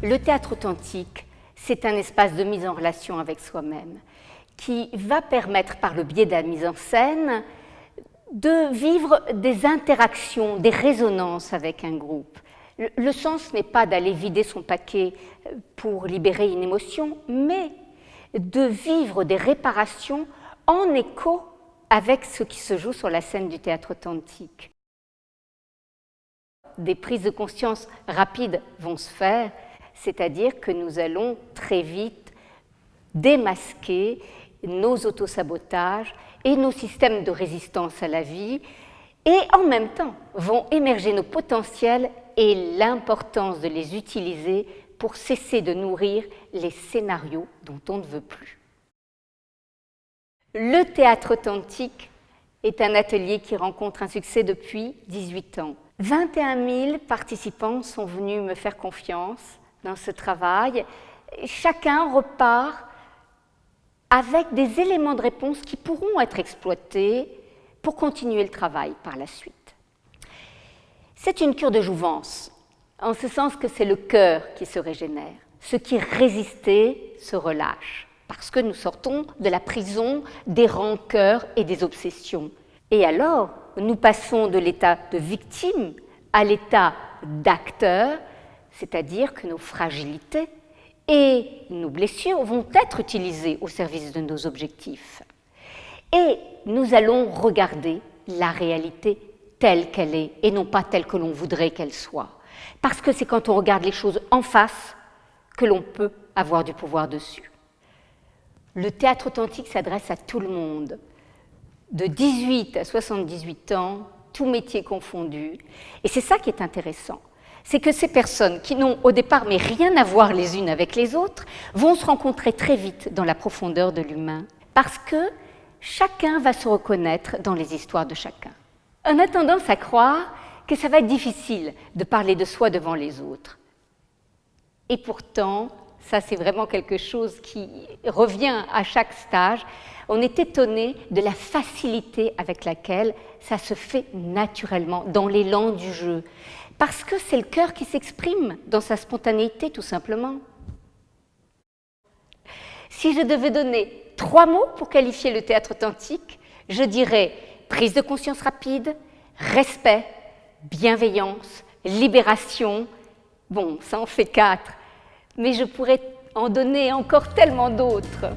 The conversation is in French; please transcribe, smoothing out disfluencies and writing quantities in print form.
Le théâtre authentique, c'est un espace de mise en relation avec soi-même qui va permettre, par le biais de la mise en scène, de vivre des interactions, des résonances avec un groupe. Le sens n'est pas d'aller vider son paquet pour libérer une émotion, mais de vivre des réparations en écho avec ce qui se joue sur la scène du théâtre authentique. Des prises de conscience rapides vont se faire, c'est-à-dire que nous allons très vite démasquer nos autosabotages et nos systèmes de résistance à la vie, et en même temps vont émerger nos potentiels et l'importance de les utiliser pour cesser de nourrir les scénarios dont on ne veut plus. Le théâtre authentique est un atelier qui rencontre un succès depuis 18 ans. 21 000 participants sont venus me faire confiance dans ce travail. Chacun repart avec des éléments de réponse qui pourront être exploités pour continuer le travail par la suite. C'est une cure de jouvence, en ce sens que c'est le cœur qui se régénère. Ce qui résistait se relâche, parce que nous sortons de la prison des rancœurs et des obsessions. Et alors, nous passons de l'état de victime à l'état d'acteur, c'est-à-dire que nos fragilités et nos blessures vont être utilisées au service de nos objectifs. Et nous allons regarder la réalité telle qu'elle est et non pas telle que l'on voudrait qu'elle soit. Parce que c'est quand on regarde les choses en face que l'on peut avoir du pouvoir dessus. Le théâtre authentique s'adresse à tout le monde, de 18 à 78 ans, tous métiers confondus. Et c'est ça qui est intéressant. C'est que ces personnes qui n'ont au départ mais rien à voir les unes avec les autres vont se rencontrer très vite dans la profondeur de l'humain parce que chacun va se reconnaître dans les histoires de chacun. On a tendance à croire que ça va être difficile de parler de soi devant les autres. Et pourtant, ça c'est vraiment quelque chose qui revient à chaque stage. On est étonné de la facilité avec laquelle ça se fait naturellement, dans l'élan du jeu. Parce que c'est le cœur qui s'exprime dans sa spontanéité, tout simplement. Si je devais donner 3 mots pour qualifier le théâtre authentique, je dirais prise de conscience rapide, respect, bienveillance, libération. Bon, ça en fait 4, mais je pourrais en donner encore tellement d'autres.